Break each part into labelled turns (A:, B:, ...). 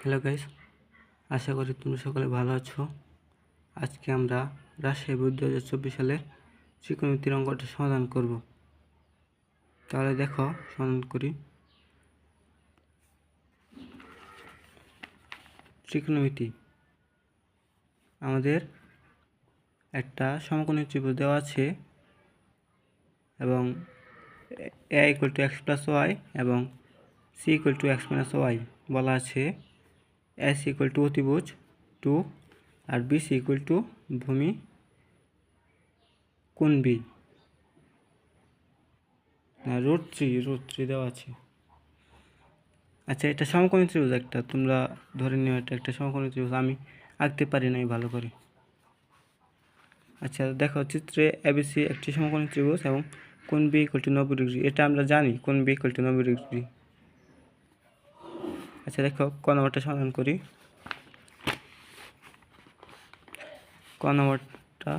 A: Hello guys, আশা করি তোমরা সকলে ভালো আছো। আজকে আমরা রাজশাহী বোর্ড 2024 সালের ত্রিকোণমিতির অঙ্কটা সমাধান করব। তাহলে দেখো সমাধান করি। ত্রিকোণমিতি আমাদের একটা সমকোণী ত্রিভুজ দেওয়া আছে এবং a = x + y এবং c = x - y বলা আছে। s = অতিভুজ 2 আর bc = ভূমি কোণ b √3 দেওয়া আছে। আচ্ছা, এটা সমকোণী ত্রিভুজ একটা, তোমরা ধরে নিও এটা একটা সমকোণী ত্রিভুজ। আমি আঁকতে পারি নাই ভালো করে। আচ্ছা দেখো, চিত্রে এবিসি একটি সমকোণী ত্রিভুজ এবং কোণ বি = 90 ডিগ্রি। এটা আমরা জানি, কোণ বি = 90 ডিগ্রি। আচ্ছা দেখো, ক নম্বরটা সমাধান করি। ক নম্বরটা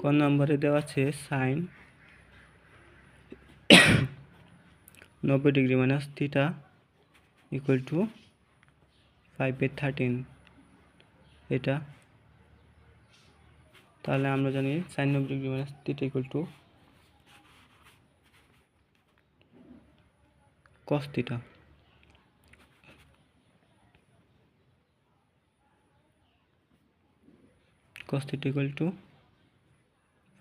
A: ক নম্বরে দেওয়া আছে সাইন 90 ডিগ্রি মাইনাস থিটা = 5/13। এটা তাহলে আমরা জানি sine 90 degree minus theta = cos theta. cos theta =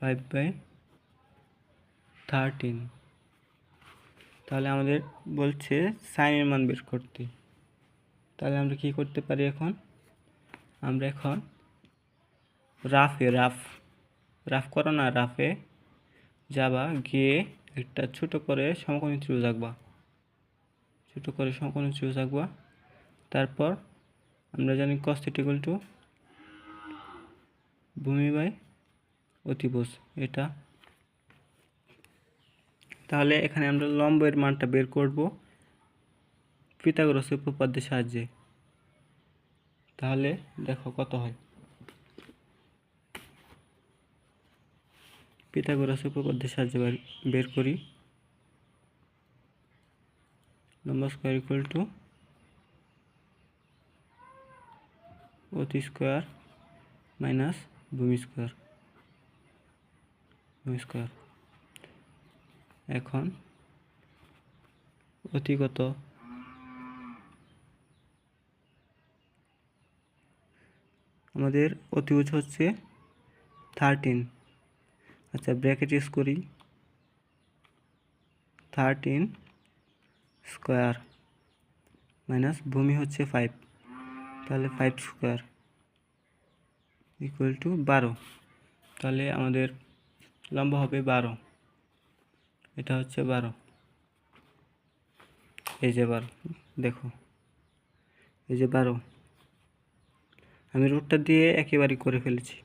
A: 5/13। তাহলে আমাদের বলছে সাইনের মান বের করতে। তাহলে আমরা কি করতে পারি এখন? আমরা এখন রাফ করো না, রাফে যাবা, গিয়ে একটা ছোট করে সমকোণী ত্রিভুজ আঁকবা। তারপর আমরা জানি cos থিটা = ভূমি বাই অতিভুজ এটা। তাহলে এখানে আমরা লম্বের মানটা বের করব পিথাগোরাসের উপপাদ্যের সাহায্যে। তাহলে দেখো কত হয়। পিথাগোরাসের উপপাদ্যের সাহায্যে বের করি। লম্ব স্কয়ার = অতি স্কয়ার মাইনাস ভূমি স্কয়ার। এখন অতি কত? আমাদের অতিভুজ হচ্ছে 13। আচ্ছা, ব্র্যাকেট ইউজ করি। 13 স্কয়ার মাইনাস ভূমি হচ্ছে 5, তাহলে 5 স্কয়ার = 12। তাহলে আমাদের লম্ব হবে 12। এটা হচ্ছে 12। এই যে 12, দেখো এই যে 12, আমি রুটটা দিয়ে একেবারে করে ফেলেছি।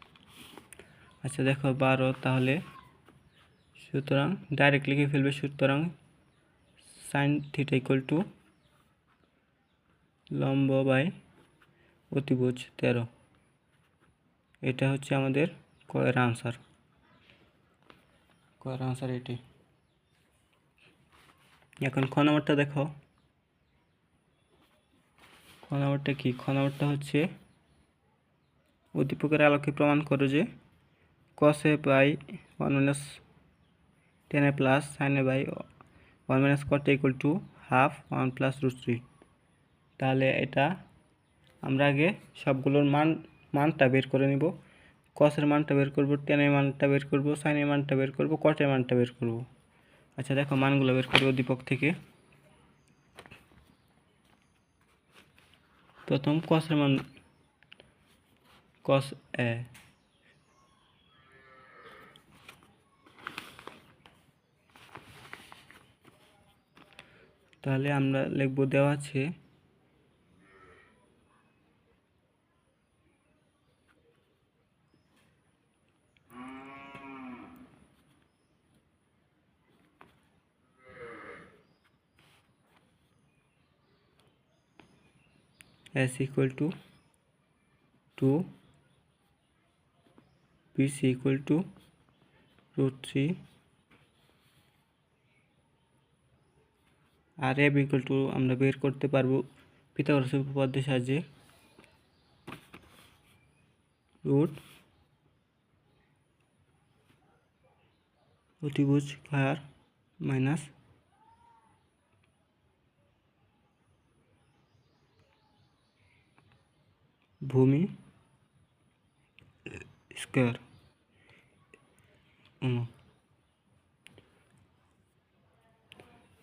A: আচ্ছা দেখো 12, তাহলে সুতরাং ডাইরেক্ট লিখে ফেলবে। সুতরাং সাইন থিটা = লম্ব বাই অতিভুজ 13। এটা হচ্ছে আমাদের কয়ের আনসার এটি। এখন খ নম্বরটা দেখো। খ নম্বরটা কি? খ নম্বরটা হচ্ছে উদ্দীপকের আলোকে প্রমাণ করো যে cos a by 1 - tan a plus sin a by 1 - cot a = ½ 1 + √3। তাহলে এটা আমরা আগে সবগুলোর মানটা বের করে নিব। cos এর মানটা বের করব, tan এর মানটা বের করব, sin এর মানটা বের করব, cot এর মানটা বের করব। আচ্ছা দেখো, মানগুলো বের করব উদ্দীপক থেকে। প্রথম cos এর মান cos a, তাহলে আমরা লিখব, দেওয়া আছে s = 2, bc = √3, আর এ বি ইকুয়াল টু আমরা বের করতে পারবো পিথাগোরাসের উপপাদ্যের সাহায্যে। রুট অতিভুজ স্কয়ার মাইনাস ভূমি স্কয়ার।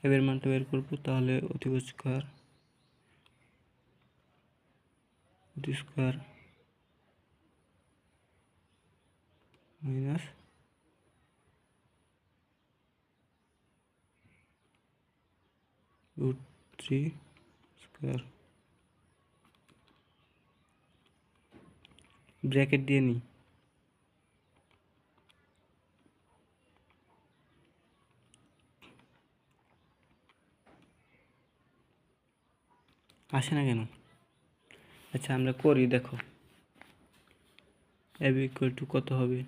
A: এর মানটা বের করবো, তাহলে অতিভুজ স্কয়ার মাইনাস √3 স্কয়ার। ব্র্যাকেট দিয়ে নিই। আসে না কেন? আচ্ছা আমরা করি, দেখো এ বি ইকুয়াল টু কত হবে,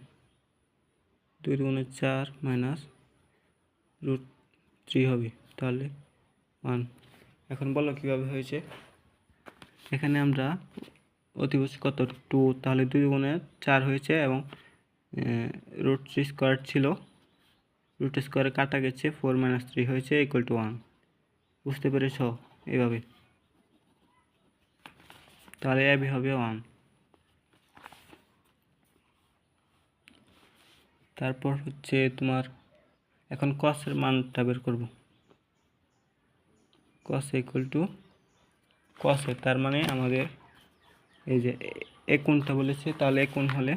A: 2 × 4 মাইনাস √3 হবে, তাহলে 1। এখন বলো কীভাবে হয়েছে। এখানে আমরা অতিভুজ কত 2, তাহলে 2 × 4 হয়েছে এবং √3 স্কয়ার ছিল, রুট স্কয়ারে কাটা গেছে, 4 - 3 হয়েছে ইকুয়াল টু 1। বুঝতে পেরেছ? এইভাবে তাহলে এ বি হবে 1। তারপর হচ্ছে তোমার এখন কসের মানটা বের করব। কস ইকুয়াল টু কসে, তার মানে আমাদের এই যে এ কোণটা বলেছে, তাহলে এ কোণ হলে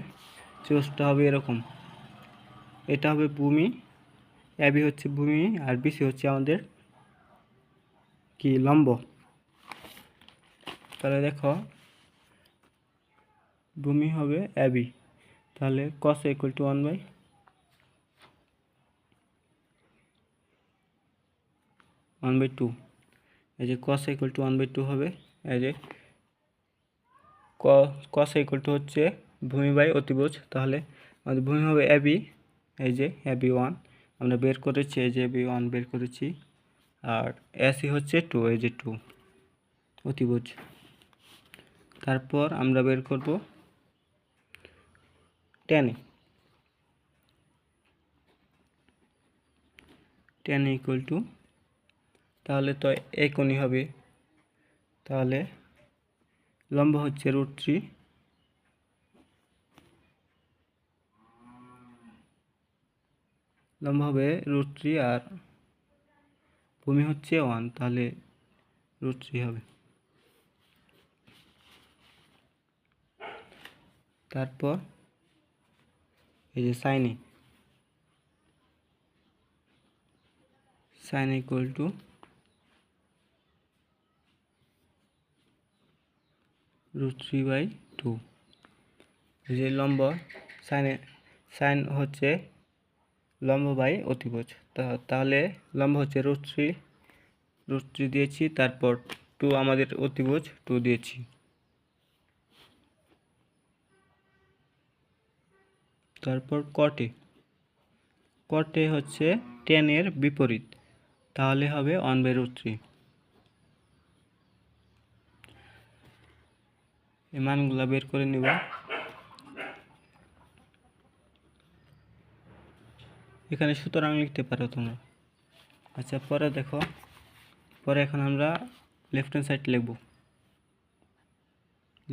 A: চোষটা হবে এরকম। এটা হবে ভূমি, এ বি হচ্ছে ভূমি, আর বিসি হচ্ছে আমাদের কি লম্ব। তাহলে দেখো ভূমি হবে এ বি, তাহলে কস ইকুয়াল টু 1/2। এই যে কস ইকুয়াল টু 1/2 হবে। এই যে কস ইকুয়াল টু হচ্ছে ভূমি বাই অতিভুজ, তাহলে আমাদের ভূমি হবে এ বি। এই যে এ বি 1 আমরা বের করেছি, এই যে এ বি 1 বের করেছি, আর এসি হচ্ছে 2, এই যে 2 অতিভুজ। তারপর আমরা বের করব tan ইকুয়াল টু, তাহলে তো এই কোণই হবে, তাহলে লম্ব হচ্ছে √3, লম্ব হবে √3 আর ভূমি হচ্ছে 1, তাহলে √3 হবে। তারপর এই যে সাইন ইকুয়াল টু √3/2। এই যে লম্ব সাইন হচ্ছে লম্ব বাই অতিভুজ, তাহলে লম্ব হচ্ছে √3 দিয়েছি, তারপর 2 আমাদের অতিভুজ 2 দিয়েছি। তারপর কটে হচ্ছে tan এর বিপরীত, তাহলে হবে 1/√3। এই মানগুলো বের করে নিব। এখানে সুতরাং লিখতে পারো তোমরা। আচ্ছা পরে দেখো, পরে এখন আমরা লেফট হ্যান্ড সাইড লিখব।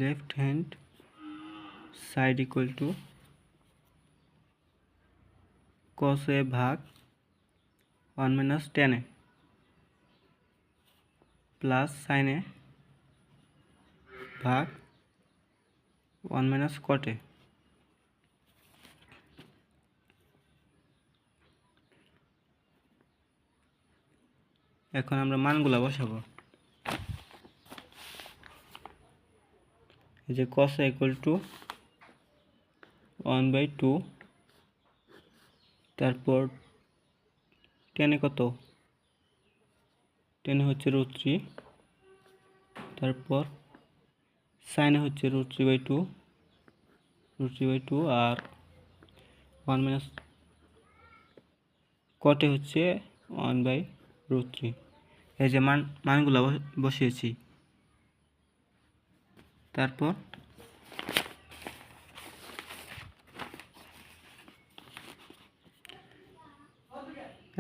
A: Left hand side equal to cos a ভাগ 1 - tan a plus sin a ভাগ 1 - cot a। এখন আমরা মানগুলা বসাবো। এই যে cos a ইকুয়াল টু 1/2, তারপর tan a কত, tan a হচ্ছে √3, তারপর sin a হচ্ছে √3/2 আর 1 - cot a হচ্ছে 1/√3। এই যে মানগুলো বসিয়েছি। তারপর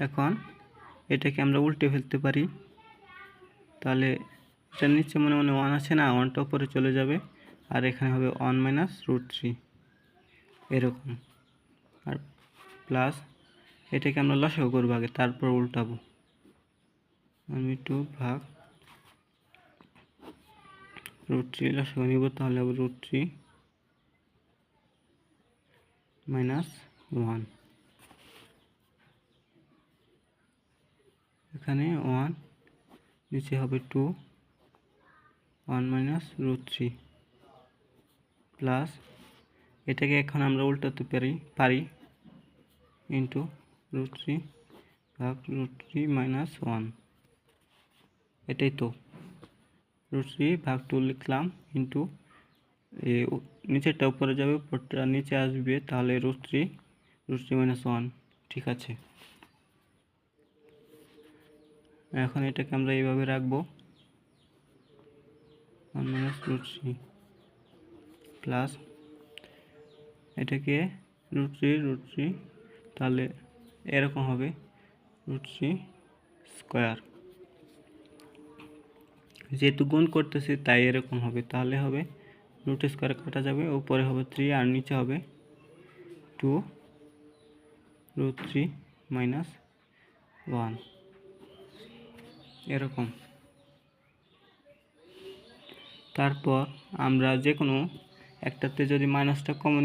A: এখন এটাকে আমরা উল্টে ফেলতে পারি। তাহলে এটার নিচে মনে মনে 1 আছে না, 1টা উপরে চলে যাবে, আর এখানে হবে 1 মাইনাস √3 এরকম। আর প্লাস এটাকে আমরা লসাগু করবো আগে, তারপর উল্টাবো। আমি 2 ভাগ √3 লসাগু নিব, তাহলে হবে √3 মাইনাস 1। এখানে 1, নিচে হবে 2, 1 মাইনাস √3 প্লাস এটাকে এখন আমরা উল্টাতে পারি ইন্টু √3 ভাগ √3 মাইনাস 1। এটাই তো, √3 ভাগ 2 লিখলাম ইন্টু নিচেরটা উপরে যাবে, উপরটা নিচে আসবে, তাহলে √3 মাইনাস 1। ঠিক আছে, এখন এটাকে আমরা এইভাবে রাখবো, 1 মাইনাস √3 প্লাস এটাকে √3 তাহলে এরকম হবে √3 স্কোয়ার। যেহেতু গুণ করতেছি তাই এরকম হবে, তাহলে হবে √3 স্কোয়ার কাটা যাবে, উপরে হবে 3 আর নিচে হবে 2 √3 মাইনাস 1 এরকম। তারপর আমরা যে কোনো একটাতে যদি মাইনাসটা কমন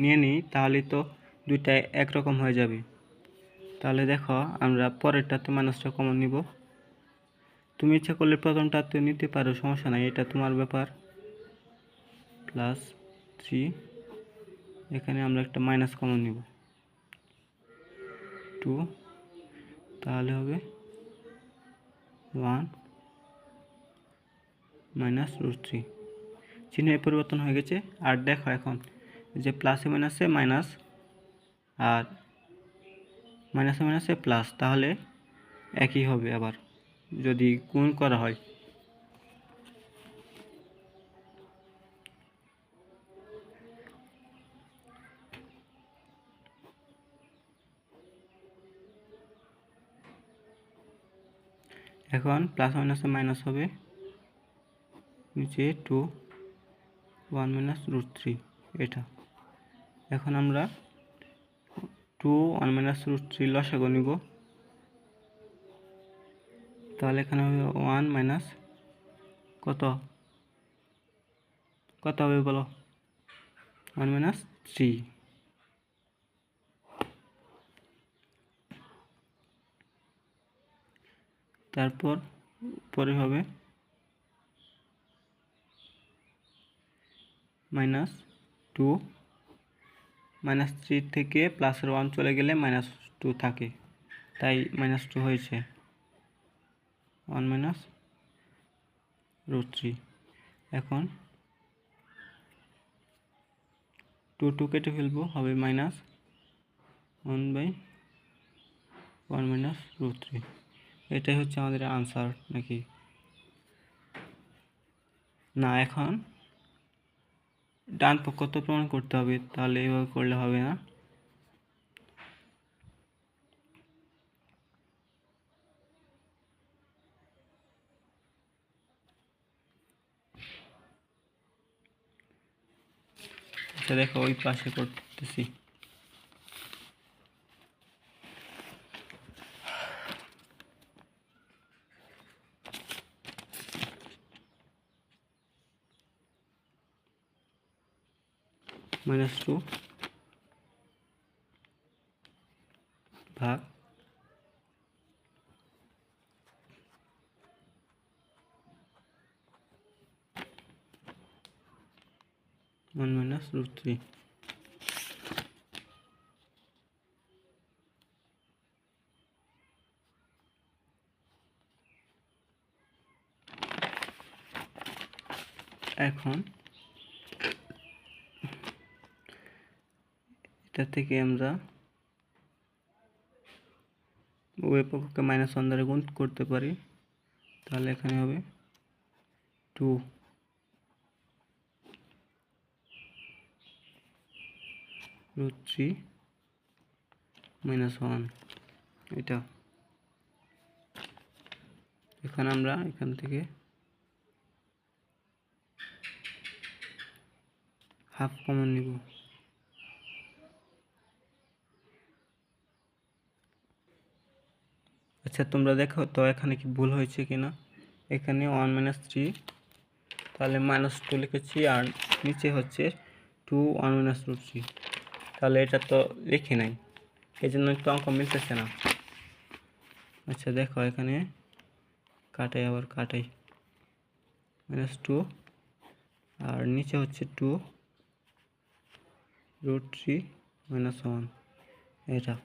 A: নিয়ে নিই তাহলে তো দুইটাই একরকম হয়ে যাবে। তাহলে দেখো আমরা পরেরটাতে মাইনাসটা কমন নিব। তুমি ইচ্ছা করলে প্রথমটাতে নিতে পারো, সমস্যা নাই, এটা তোমার ব্যাপার। প্লাস 3, এখানে আমরা একটা মাইনাস কমন নিব 2, তাহলে হবে 1 মাইনাস √3। চিহ্নের পরিবর্তন হয়ে গেছে। আর দেখো এখন যে প্লাসে মাইনাসে মাইনাস আর মাইনাসে মাইনাসে প্লাস, তাহলে একই হবে আবার যদি গুণ করা হয়। এখন প্লাস মাইনাসে মাইনাস হবে, নিচে 2 1 মাইনাস √3 এটা। এখন আমরা 2 1 মাইনাস √3 লসাগু নিব, তাহলে এখানে হবে 1 মাইনাস কত হবে বলো, 1 মাইনাস 3। তারপর পরে হবে -2 -3 থেকে প্লাসের 1 চলে গেলে -2 থাকে, তাই -2 হয়েছে 1 মাইনাস √3। এখন 2 কেটে ফেলবো, হবে -1/1 মাইনাস √3। এটাই হচ্ছে আমাদের আনসার নাকি না? এখন ডান পক্ষ তো প্রমাণ করতে হবে, তাহলে এইভাবে করলে হবে না। আচ্ছা দেখো ওই পাশে করতেছি। -2 ভাগ 1 মাইনাস √3। এখন এটা থেকে আমরা উভয় পক্ষকে -1 দ্বারা গুণ করতে পারি, তাহলে এখানে হবে 2 √3 - 1 এটা। এখন আমরা এখান থেকে হাফ কমন নিব। আচ্ছা তোমরা দেখো তো এখানে কি ভুল হয়েছে কিনা। এখানে 1 - 3, তাহলে -2 লিখেছি, আর নিচে হচ্ছে 2 1 - √3, তাহলে এটা তো লিখি নাই, এই জন্য একটু অঙ্ক মিলতেছে না। আচ্ছা দেখো এখানে কাটাই, আবার কাটাই, -2 আর নিচে হচ্ছে 2 √3 - 1 এটা।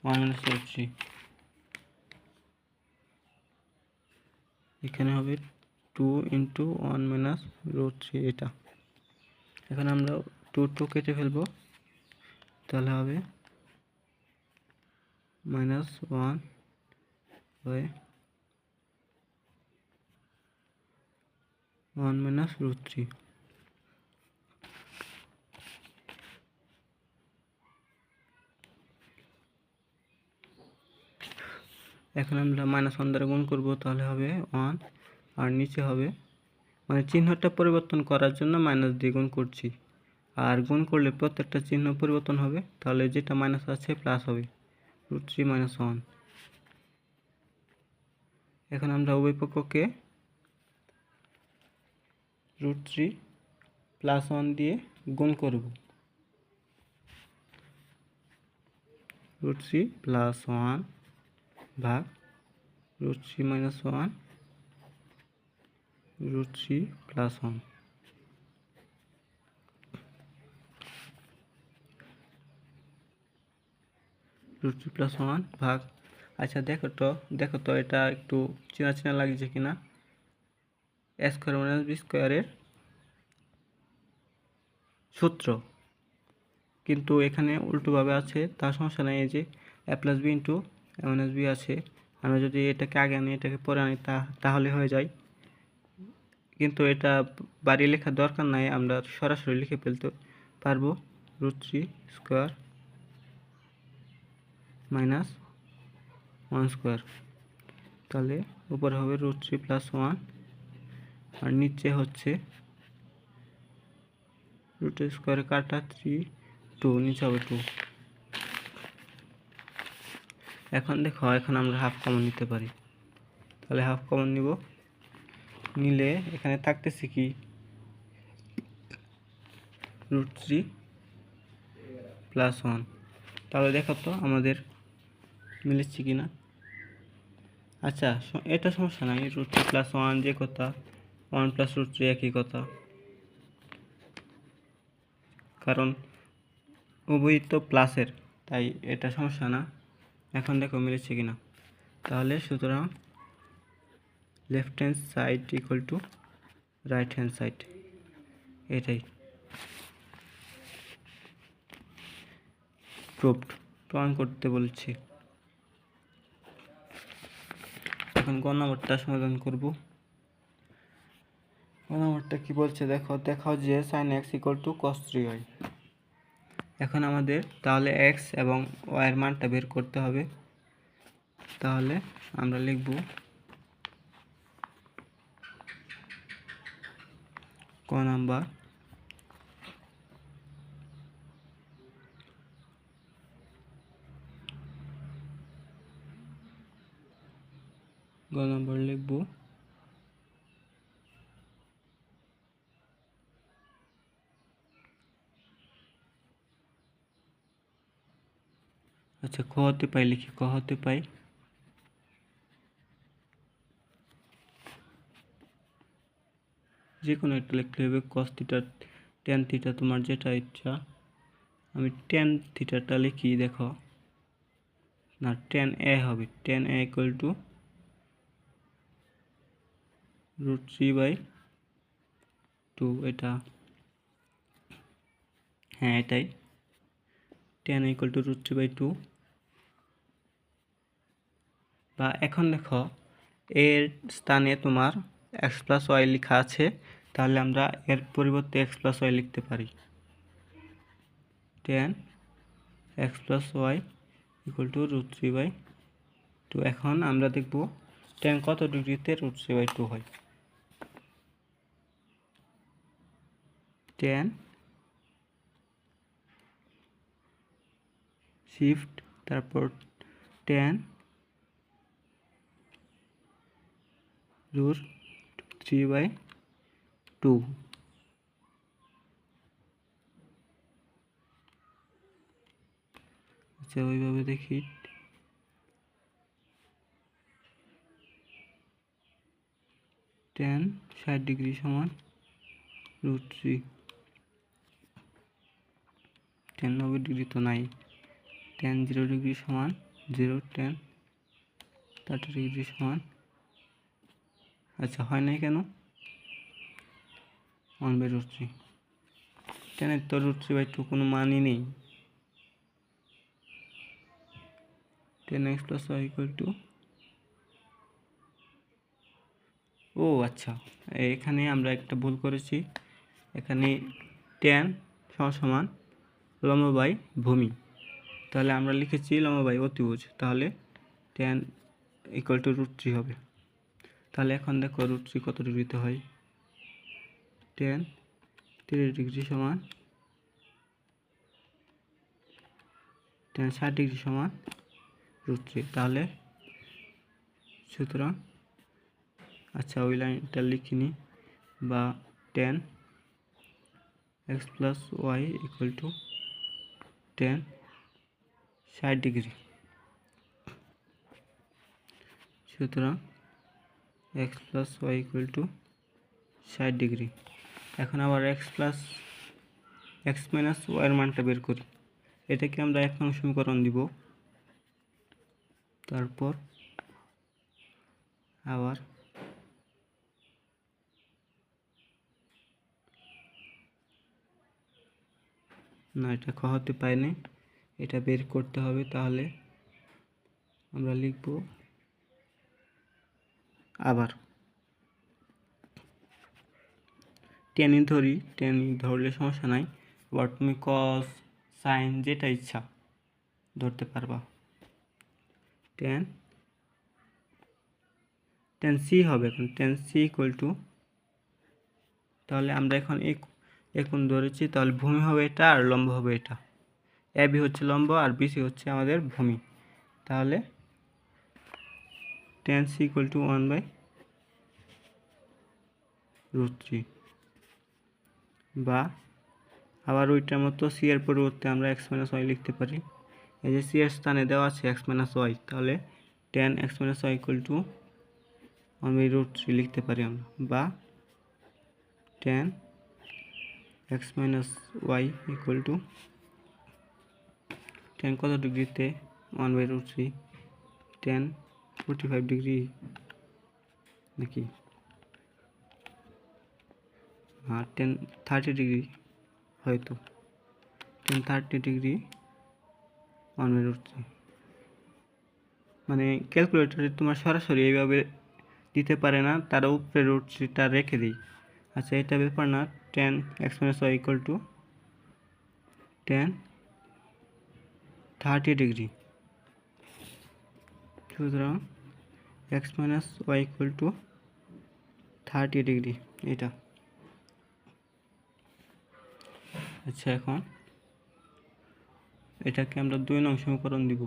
A: -3 এখানে হবে 2 × 1 - √3 এটা। এখন আমরা 2 কেটে ফেলবো, তাহলে হবে -1/(-√3) এখন আমরা -1 দ্বারা গুণ করব, তাহলে হবে 1, আর নিচে হবে, মানে চিহ্নটা পরিবর্তন করার জন্য মাইনাস দিয়ে গুণ করছি, আর গুণ করলে প্রত্যেকটা চিহ্ন পরিবর্তন হবে, তাহলে যেটা মাইনাস আছে প্লাস হবে, √3 - 1। এখন আমরা উভয় পক্ষকে √3 + 1 দিয়ে গুণ করব। √3 + 1 ভাগ √3 - 1 √3 + 1। √3 + 1 ভাগ, আচ্ছা দেখো তো এটা একটু চেনা চেনা লাগছে কিনা। a² - b² এর সূত্র, কিন্তু এখানে উল্টোভাবে আছে, তার সমস্যা নেই। এই যে a + b × a - b আছে, আমরা যদি এটাকে আগে আনি এটাকে পরে আনি তাহলে হয়ে যায়, কিন্তু এটা বাড়িয়ে লেখার দরকার নাই, আমরা সরাসরি লিখে ফেলতে পারবো। √3² - 1², তাহলে উপরে হবে √3 + 1, আর নিচে হচ্ছে √2 কাটা 3 2, নিচে হবে 2। এখন দেখো, এখন আমরা হাফ কমন নিতে পারি, তাহলে হাফ কমন নিব, নিলে এখানে থাকতেছে কি √3 + 1, তাহলে দেখো তো আমাদের মিলেছে কিনা। আচ্ছা এটা সমস্যা নাই, √3 + 1 যে কথা, 1 + √3 একই কথা, কারণ উভয়ই তো প্লাসের, তাই এটা সমস্যা না। এখন দেখো মিলেছে কিনা, তাহলে সুতরাং left hand side equal to right hand side, এটাই প্রুভড, প্রমাণ করতে বলছি। এখন গ নম্বরটা সমাধান করব। গ নম্বরটা কি বলছে দেখো, দেখাও যে sin x = cos 3y। এখন আমাদের তাহলে x এবং y এর মানটা বের করতে হবে, তাহলে আমরা লিখব ক নাম্বার লিখব আচ্ছা খ হতে পাই, লিখি ক হতে পাই যে কোনো একটা লিখতে হবে, cos θ tan θ তোমার যেটা ইচ্ছা। আমি tan θটা লিখি, দেখো না tan a হবে, tan a = √3/2, এটা হ্যাঁ এটাই। 10 ইকুয়াল টু √3/2। বা এখন দেখো এর স্থানে তোমার এক্স প্লাস ওয়াই লেখা আছে, তাহলে আমরা এর পরিবর্তে এক্স প্লাস ওয়াই লিখতে পারি। 10 x plus y equal to √3/2। এখন আমরা দেখব 10 কত ডিগ্রিতে √3/2 হয়। 10 শিফট তারপর 10 √3/2। আচ্ছা ওইভাবে দেখি। 10 60 ডিগ্রি সমান √3। 10 90 ডিগ্রি তো নাই। 10 0 ডিগ্রি সমান 0। 10 30 ডিগ্রি সমান, আচ্ছা হয় নাই কেন? 1/√3। 10 তো √3/2 কোনো মানই নেই। 10x + y = ও আচ্ছা, এখানে আমরা একটা ভুল করেছি। এখানে 10 সমান লম্ব বাই ভূমি, তাহলে আমরা লিখেছি লম্ব বাই অতিভুজ, তাহলে 10 = √3 হবে। তাহলে এখন দেখো √3 কত ডিগ্রিতে হয়। 10 30 ডিগ্রি সমান 10 60 ডিগ্রি সমান √3। তাহলে সুতরাং আচ্ছা ওই লাইনটা লিখিনি, বা 10x + y = 10 60 ডিগ্রি। সুতরাং x + y = 60 ডিগ্রি। এখন আবার x - y এর মানটা বের করি। এটাকে আমরা 1 নং সমীকরণ দিব। তারপর আবার না, এটা খ হতে পারেনি, এটা বের করতে হবে। তাহলে আমরা লিখব আবার 10 ধরি। 10 ধরলে সমস্যা নাই, আবার তুমি কস সাইন যেটা ইচ্ছা ধরতে পারবা। 10 সি হবে। এখন 10 সি = তাহলে আমরা এখন এই কোণ ধরেছি, তাহলে ভূমি হবে এটা আর লম্ব হবে এটা। এ বি হচ্ছে লম্ব আর বিসি হচ্ছে আমাদের ভূমি। তাহলে 10 সি = 1/√3। বা আবার ওইটার মতো সি এর পরিবর্তে আমরা x - y লিখতে পারি। এই যে সি এর স্থানে দেওয়া আছে x - y, তাহলে 10x - y = 1/√3 লিখতে পারি আমরা। বা 10x - y = 10 কত ডিগ্রিতে 1/√3? 10 45 ডিগ্রি নাকি? হ্যাঁ 10 30 ডিগ্রি হয়তো। 10 30 ডিগ্রি 1/√3। মানে ক্যালকুলেটরে তোমার সরাসরি এইভাবে দিতে পারে না, তারা উপরে √3টা রেখে দিই। আচ্ছা এটা ব্যাপার না। 10x - y = 10 30 degree. সুতরাং x - y = 30 ডিগ্রি এটা। আচ্ছা এখন এটাকে আমরা 2 নং সমীকরণ দিব।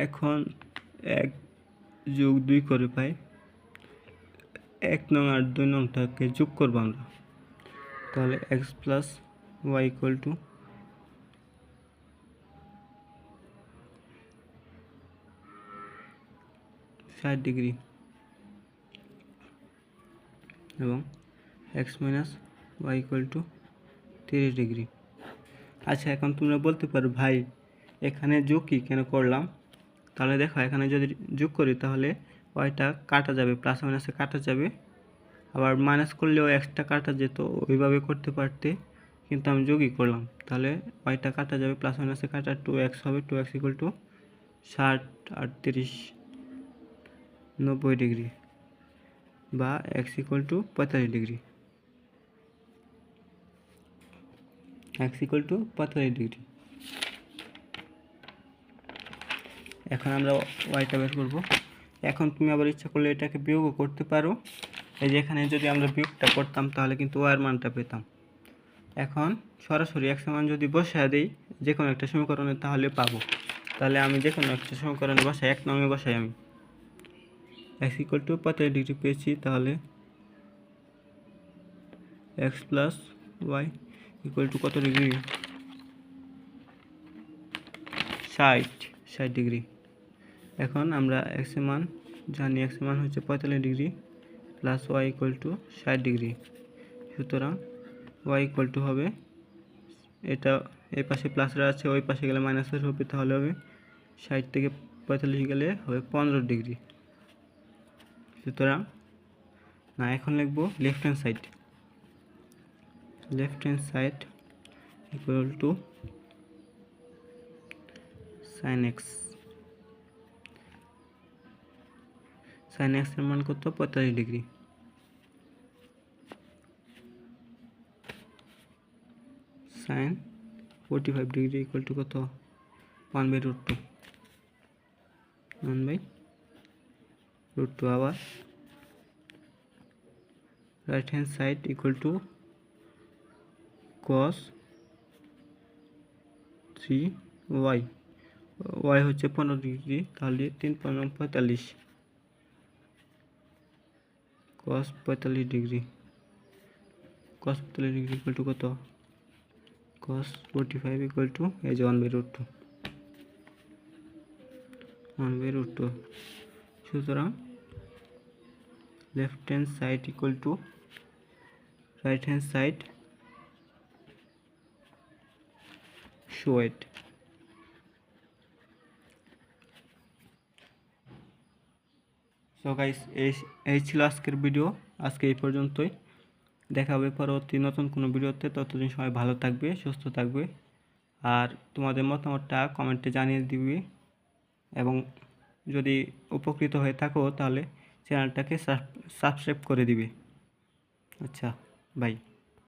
A: এখন 1 + 2 করে পাই। 1 নং আর 2 নংটাকে যোগ করব আমরা। তাহলে x + y = 60 ডিগ্রি এবং x - y = 30 ডিগ্রি। আচ্ছা এখন তোমরা বলতে পারো ভাই এখানে যোগই কেন করলাম? তাহলে দেখো এখানে যদি যোগ করি তাহলে ওইটা কাটা যাবে, প্লাস মাইনাসে কাটা যাবে, আবার মাইনাস করলেও এক্সট্রা কাটা যেত, ওইভাবে করতে পারতে। কিন্তু আমি যোগই করলাম, তাহলে ওয়াইটা কাটা যাবে, প্লাস মাইনাসে কাটা 2x হবে, 2x ইকুয়াল টু 60 38 90 ডিগ্রি বা x equal to 45 degree, x equal to 45 degree. এখন আমরা ওয়াইটা বের করব। এখন তুমি আবার ইচ্ছা করলে এটাকে বিয়োগও করতে পারো। এই যে এখানে যদি আমরা বিয়োগটা করতাম তাহলে কিন্তু ওয়ার মানটা পেতাম। এখন সরাসরি x মান যদি বসায় দেই যে কোনো একটা সমীকরণে তাহলে পাবো। তাহলে আমি যে কোনো একটা সমীকরণে বসাই, 1 নং বসাই আমি, x ইকুয়াল টু 45 ডিগ্রি পেয়েছি। তাহলে x plus y equal to কত ডিগ্রি? 60 ডিগ্রি। এখন আমরা x এর মান জানি, x এর মান হচ্ছে 45 degree plus y equal to 60 degree. সুতরাং ওয়াই ইকুয়াল টু হবে, এটা এই পাশে প্লাসরা আছে, ওই পাশে গেলে মাইনাসের হবে, তাহলে হবে 60 থেকে 45 গেলে হবে 15 ডিগ্রি। সুতরাং না, এখন লিখব left hand side equal to sine x. Sine x এর মান কত? 45 degree. Sine 45 degree equal to কত? 1/√2। 1/√2। আবার right hand side equal to cos 3y। Y হচ্ছে 15 ডিগ্রি, তাহলে 3 × 45, cos 45 degree. cos 45 degree equal to কত? cos 45 ইকুয়াল টু এই যে 1/√2। সুতরাং left hand side equal to right hand side show it। So guys, এই ছিল আজকের ভিডিও। আজকে এই পর্যন্তই, দেখা হবে পরবর্তী নতুন কোনো ভিডিওতে। ততদিন সবাই ভালো থাকবে, সুস্থ থাকবে, আর তোমাদের মতামতটা কমেন্টে জানিয়ে দিবে, এবং যদি উপকৃত হয়ে থাকো তাহলে চ্যানেলটাকে সাবস্ক্রাইব করে দিবে। আচ্ছা, বাই।